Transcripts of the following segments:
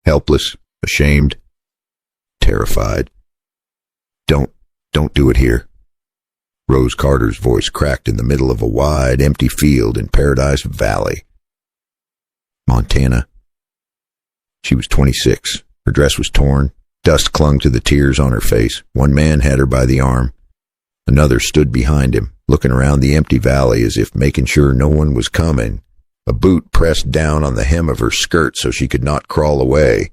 helpless, ashamed, terrified. Don't do it here. Rose Carter's voice cracked in the middle of a wide, empty field in Paradise Valley, Montana. She was 26. Her dress was torn. Dust clung to the tears on her face. One man had her by the arm. Another stood behind him, looking around the empty valley as if making sure no one was coming. A boot pressed down on the hem of her skirt so she could not crawl away.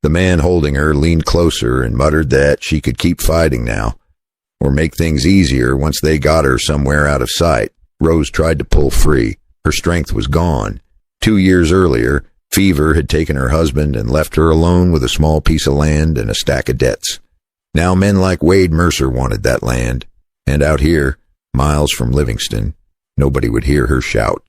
The man holding her leaned closer and muttered that she could keep fighting now, or make things easier once they got her somewhere out of sight. Rose tried to pull free. Her strength was gone. 2 years earlier, fever had taken her husband and left her alone with a small piece of land and a stack of debts. Now men like Wade Mercer wanted that land, and out here, miles from Livingston, nobody would hear her shout.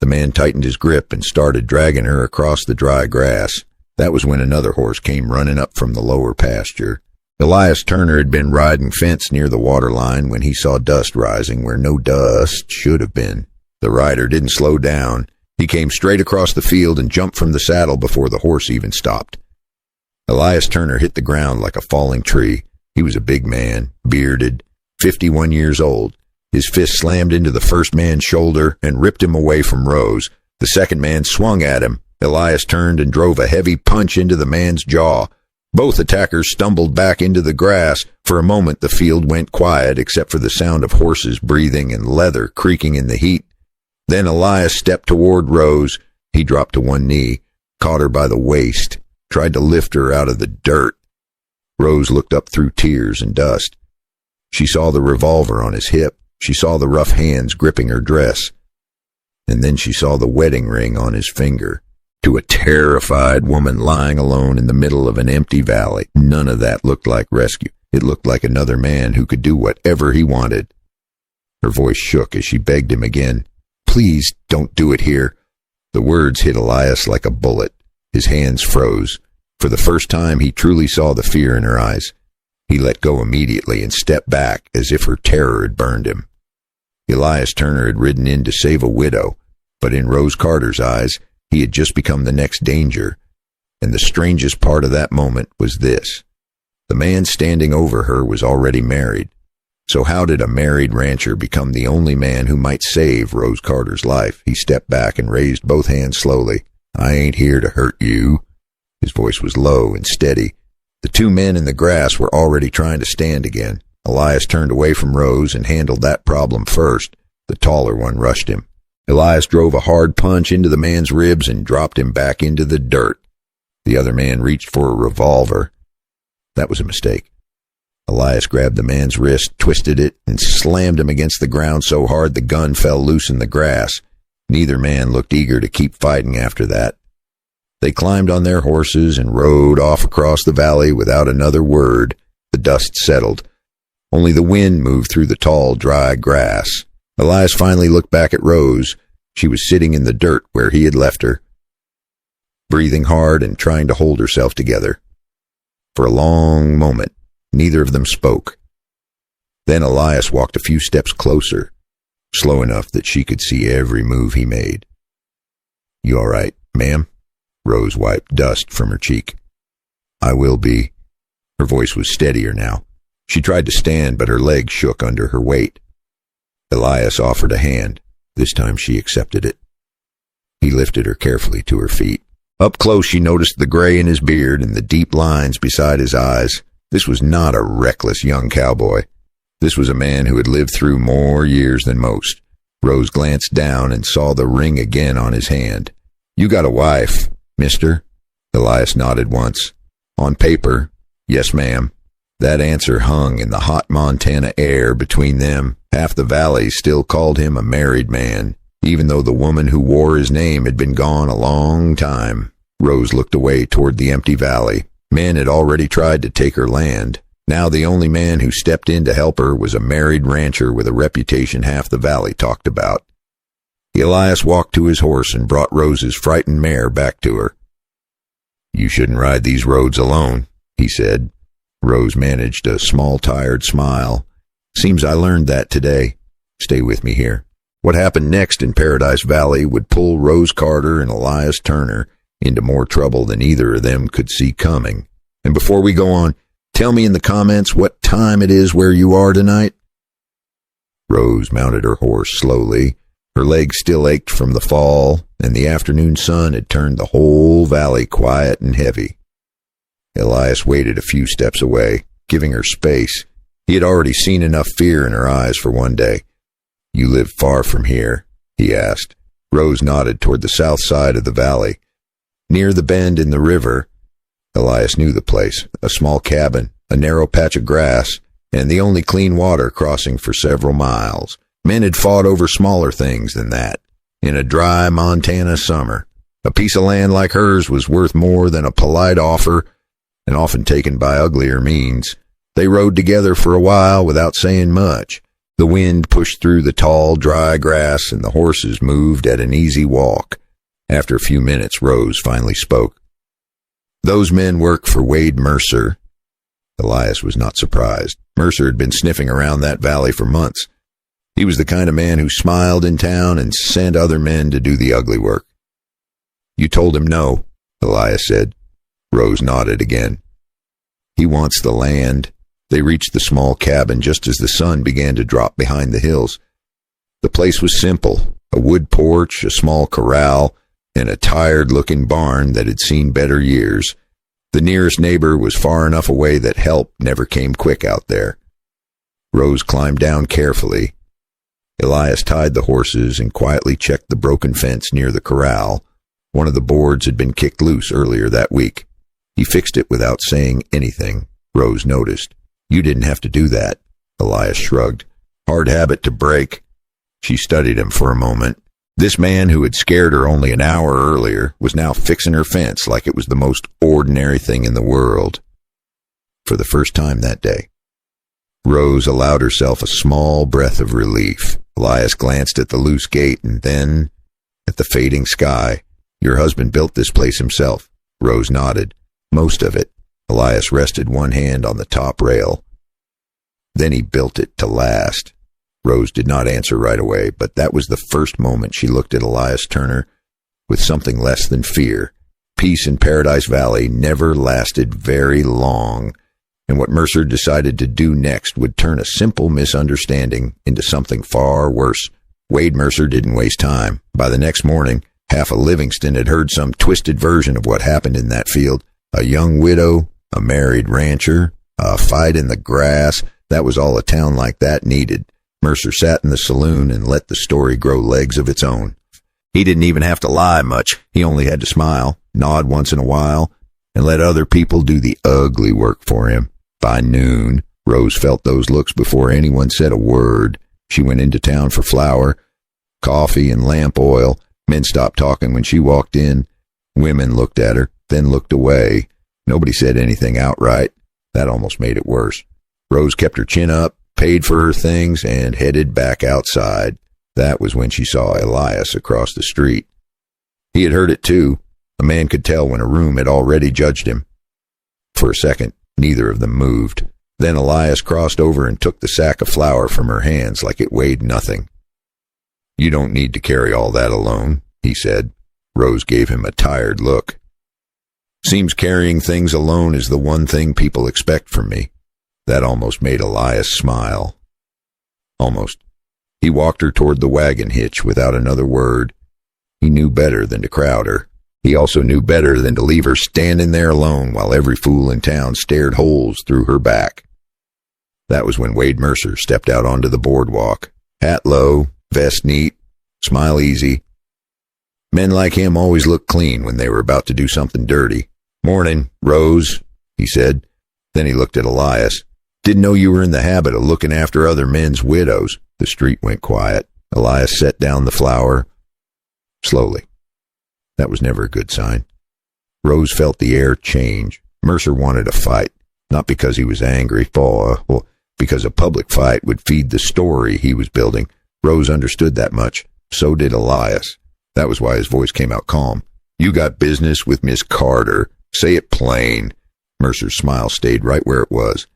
The man tightened his grip and started dragging her across the dry grass. That was when another horse came running up from the lower pasture. Elias Turner had been riding fence near the water line when he saw dust rising where no dust should have been. The rider didn't slow down. He came straight across the field and jumped from the saddle before the horse even stopped. Elias Turner hit the ground like a falling tree. He was a big man, bearded, 51 years old. His fist slammed into the first man's shoulder and ripped him away from Rose. The second man swung at him. Elias turned and drove a heavy punch into the man's jaw. Both attackers stumbled back into the grass. For a moment the field went quiet except for the sound of horses breathing and leather creaking in the heat. Then Elias stepped toward Rose. He dropped to one knee, caught her by the waist, tried to lift her out of the dirt. Rose looked up through tears and dust. She saw the revolver on his hip. She saw the rough hands gripping her dress. And then she saw the wedding ring on his finger. To a terrified woman lying alone in the middle of an empty valley, none of that looked like rescue. It looked like another man who could do whatever he wanted. Her voice shook as she begged him again. Please don't do it here. The words hit Elias like a bullet. His hands froze. For the first time, he truly saw the fear in her eyes. He let go immediately and stepped back as if her terror had burned him. Elias Turner had ridden in to save a widow, but in Rose Carter's eyes, he had just become the next danger. And the strangest part of that moment was this. The man standing over her was already married. So how did a married rancher become the only man who might save Rose Carter's life? He stepped back and raised both hands slowly. I ain't here to hurt you. His voice was low and steady. The two men in the grass were already trying to stand again. Elias turned away from Rose and handled that problem first. The taller one rushed him. Elias drove a hard punch into the man's ribs and dropped him back into the dirt. The other man reached for a revolver. That was a mistake. Elias grabbed the man's wrist, twisted it, and slammed him against the ground so hard the gun fell loose in the grass. Neither man looked eager to keep fighting after that. They climbed on their horses and rode off across the valley without another word. The dust settled. Only the wind moved through the tall, dry grass. Elias finally looked back at Rose. She was sitting in the dirt where he had left her, breathing hard and trying to hold herself together. For a long moment, neither of them spoke. Then Elias walked a few steps closer, slow enough that she could see every move he made. You all right, ma'am? Rose wiped dust from her cheek. I will be. Her voice was steadier now. She tried to stand, but her legs shook under her weight. Elias offered a hand. This time she accepted it. He lifted her carefully to her feet. Up close she noticed the gray in his beard and the deep lines beside his eyes. This was not a reckless young cowboy. This was a man who had lived through more years than most. Rose glanced down and saw the ring again on his hand. You got a wife, mister? Elias nodded once. On paper, yes, ma'am. That answer hung in the hot Montana air between them. Half the valley still called him a married man, even though the woman who wore his name had been gone a long time. Rose looked away toward the empty valley. Men had already tried to take her land. Now the only man who stepped in to help her was a married rancher with a reputation half the valley talked about. Elias walked to his horse and brought Rose's frightened mare back to her. You shouldn't ride these roads alone, he said. Rose managed a small, tired smile. Seems I learned that today. Stay with me here. What happened next in Paradise Valley would pull Rose Carter and Elias Turner into more trouble than either of them could see coming. And before we go on, tell me in the comments what time it is where you are tonight. Rose mounted her horse slowly. Her legs still ached from the fall, and the afternoon sun had turned the whole valley quiet and heavy. Elias waited a few steps away, giving her space. He had already seen enough fear in her eyes for one day. "You live far from here?" he asked. Rose nodded toward the south side of the valley. Near the bend in the river. Elias knew the place, a small cabin, a narrow patch of grass, and the only clean water crossing for several miles. Men had fought over smaller things than that. In a dry Montana summer, a piece of land like hers was worth more than a polite offer, and often taken by uglier means. They rode together for a while without saying much. The wind pushed through the tall, dry grass, and the horses moved at an easy walk. After a few minutes, Rose finally spoke. "Those men work for Wade Mercer." Elias was not surprised. Mercer had been sniffing around that valley for months. He was the kind of man who smiled in town and sent other men to do the ugly work. "You told him no," Elias said. Rose nodded again. "He wants the land." They reached the small cabin just as the sun began to drop behind the hills. The place was simple, a wood porch, a small corral, and a tired-looking barn that had seen better years. The nearest neighbor was far enough away that help never came quick out there. Rose climbed down carefully. Elias tied the horses and quietly checked the broken fence near the corral. One of the boards had been kicked loose earlier that week. He fixed it without saying anything. Rose noticed. "You didn't have to do that." Elias shrugged. "Hard habit to break." She studied him for a moment. This man who had scared her only an hour earlier was now fixing her fence like it was the most ordinary thing in the world. For the first time that day, Rose allowed herself a small breath of relief. Elias glanced at the loose gate and then at the fading sky. "Your husband built this place himself." Rose nodded. "Most of it." Elias rested one hand on the top rail. "Then he built it to last." Rose did not answer right away, but that was the first moment she looked at Elias Turner with something less than fear. Peace in Paradise Valley never lasted very long, and what Mercer decided to do next would turn a simple misunderstanding into something far worse. Wade Mercer didn't waste time. By the next morning, half of Livingston had heard some twisted version of what happened in that field. A young widow, a married rancher, a fight in the grass. That was all a town like that needed. Mercer sat in the saloon and let the story grow legs of its own. He didn't even have to lie much. He only had to smile, nod once in a while, and let other people do the ugly work for him. By noon, Rose felt those looks before anyone said a word. She went into town for flour, coffee, and lamp oil. Men stopped talking when she walked in. Women looked at her, then looked away. Nobody said anything outright. That almost made it worse. Rose kept her chin up, paid for her things, and headed back outside. That was when she saw Elias across the street. He had heard it too. A man could tell when a room had already judged him. For a second, neither of them moved. Then Elias crossed over and took the sack of flour from her hands like it weighed nothing. "You don't need to carry all that alone," he said. Rose gave him a tired look. "Seems carrying things alone is the one thing people expect from me." That almost made Elias smile. Almost. He walked her toward the wagon hitch without another word. He knew better than to crowd her. He also knew better than to leave her standing there alone while every fool in town stared holes through her back. That was when Wade Mercer stepped out onto the boardwalk. Hat low, vest neat, smile easy. Men like him always looked clean when they were about to do something dirty. "Morning, Rose," he said. Then he looked at Elias. "Didn't know you were in the habit of looking after other men's widows." The street went quiet. Elias set down the flour slowly. That was never a good sign. Rose felt the air change. Mercer wanted a fight, not because he was angry, because a public fight would feed the story he was building. Rose understood that much. So did Elias. That was why his voice came out calm. "You got business with Miss Carter. Say it plain." Mercer's smile stayed right where it was.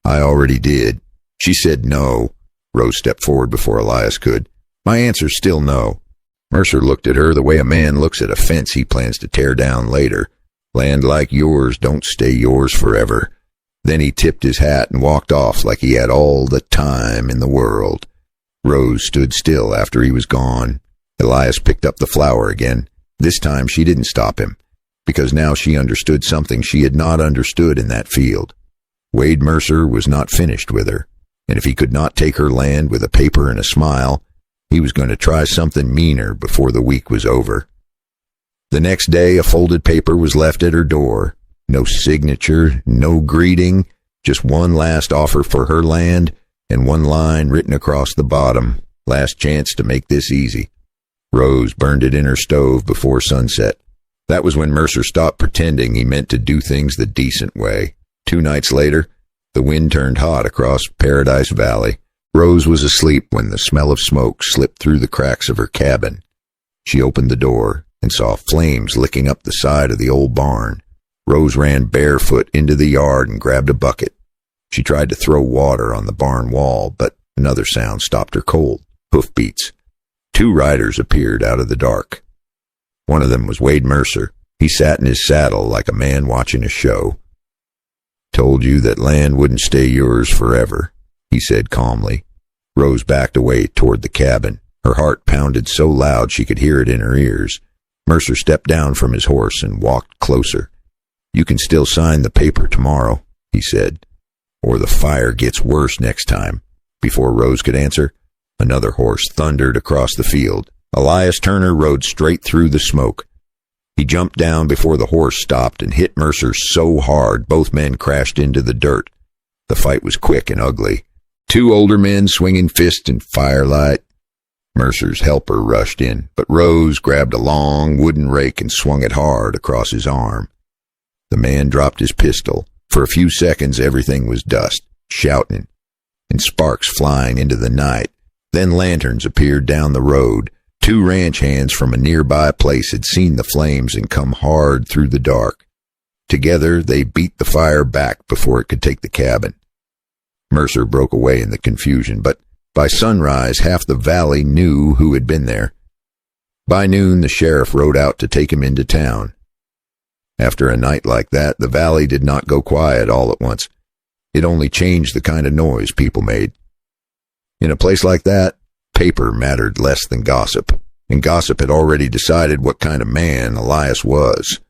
"I already did. She said no." Rose stepped forward before Elias could. "My answer's still no." Mercer looked at her the way a man looks at a fence he plans to tear down later. Land like yours don't stay yours forever. Then he tipped his hat and walked off like he had all the time in the world. Rose stood still after he was gone. Elias picked up the flower again. This time she didn't stop him, because now she understood something she had not understood in that field. Wade Mercer was not finished with her, and if he could not take her land with a paper and a smile, he was going to try something meaner before the week was over. The next day, a folded paper was left at her door. No signature, no greeting, just one last offer for her land, and one line written across the bottom, "Last chance to make this easy." Rose burned it in her stove before sunset. That was when Mercer stopped pretending he meant to do things the decent way. 2 nights later, the wind turned hot across Paradise Valley. Rose was asleep when the smell of smoke slipped through the cracks of her cabin. She opened the door and saw flames licking up the side of the old barn. Rose ran barefoot into the yard and grabbed a bucket. She tried to throw water on the barn wall, but another sound stopped her cold. Hoofbeats. 2 riders appeared out of the dark. One of them was Wade Mercer. He sat in his saddle like a man watching a show. "Told you that land wouldn't stay yours forever," he said calmly. Rose backed away toward the cabin. Her heart pounded so loud she could hear it in her ears. Mercer stepped down from his horse and walked closer. "You can still sign the paper tomorrow," he said, "or the fire gets worse next time." Before Rose could answer, another horse thundered across the field. Elias Turner rode straight through the smoke. He jumped down before the horse stopped and hit Mercer so hard both men crashed into the dirt. The fight was quick and ugly. 2 older men swinging fists in firelight. Mercer's helper rushed in, but Rose grabbed a long wooden rake and swung it hard across his arm. The man dropped his pistol. For a few seconds everything was dust, shouting, and sparks flying into the night. Then lanterns appeared down the road. 2 ranch hands from a nearby place had seen the flames and come hard through the dark. Together they beat the fire back before it could take the cabin. Mercer broke away in the confusion, but by sunrise half the valley knew who had been there. By noon the sheriff rode out to take him into town. After a night like that, the valley did not go quiet all at once. It only changed the kind of noise people made. In a place like that, paper mattered less than gossip, and gossip had already decided what kind of man Elias was.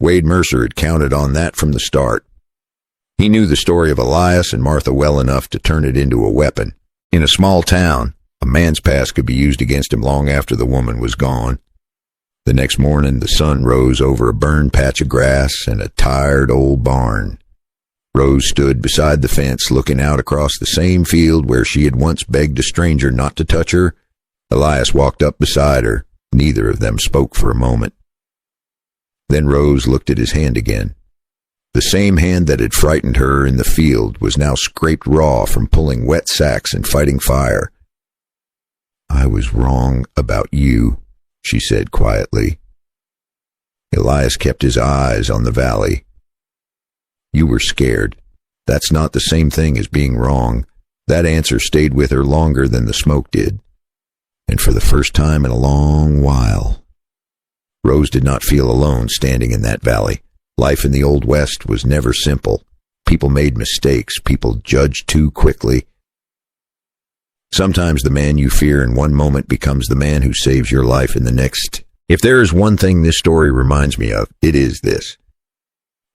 Wade Mercer had counted on that from the start. He knew the story of Elias and Martha well enough to turn it into a weapon. In a small town, a man's past could be used against him long after the woman was gone. The next morning, the sun rose over a burned patch of grass and a tired old barn. Rose stood beside the fence looking out across the same field where she had once begged a stranger not to touch her. Elias walked up beside her. Neither of them spoke for a moment. Then Rose looked at his hand again. The same hand that had frightened her in the field was now scraped raw from pulling wet sacks and fighting fire. "I was wrong about you," she said quietly. Elias kept his eyes on the valley. "You were scared. That's not the same thing as being wrong." That answer stayed with her longer than the smoke did. And for the first time in a long while, Rose did not feel alone standing in that valley. Life in the Old West was never simple. People made mistakes. People judged too quickly. Sometimes the man you fear in one moment becomes the man who saves your life in the next. If there is one thing this story reminds me of, it is this.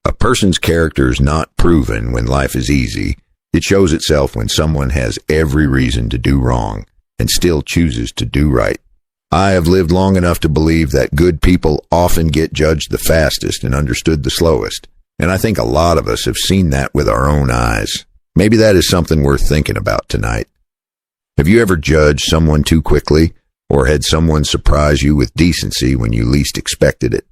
A person's character is not proven when life is easy. It shows itself when someone has every reason to do wrong and still chooses to do right. I have lived long enough to believe that good people often get judged the fastest and understood the slowest, and I think a lot of us have seen that with our own eyes. Maybe that is something worth thinking about tonight. Have you ever judged someone too quickly, or had someone surprise you with decency when you least expected it?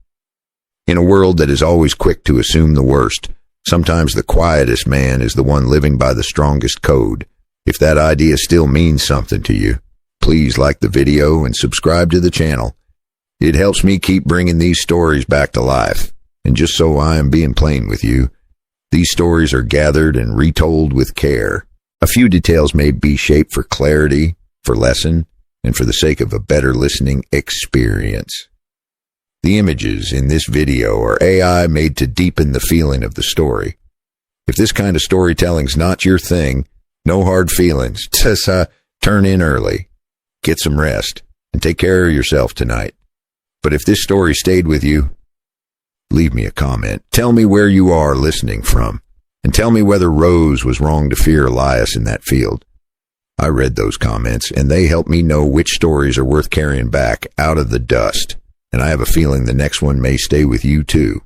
In a world that is always quick to assume the worst, sometimes the quietest man is the one living by the strongest code. If that idea still means something to you, please like the video and subscribe to the channel. It helps me keep bringing these stories back to life. And just so I am being plain with you, these stories are gathered and retold with care. A few details may be shaped for clarity, for lesson, and for the sake of a better listening experience. The images in this video are AI made to deepen the feeling of the story. If this kind of storytelling's not your thing, no hard feelings. Just turn in early, get some rest, and take care of yourself tonight. But if this story stayed with you, leave me a comment. Tell me where you are listening from, and tell me whether Rose was wrong to fear Elias in that field. I read those comments, and they help me know which stories are worth carrying back out of the dust. And I have a feeling the next one may stay with you too.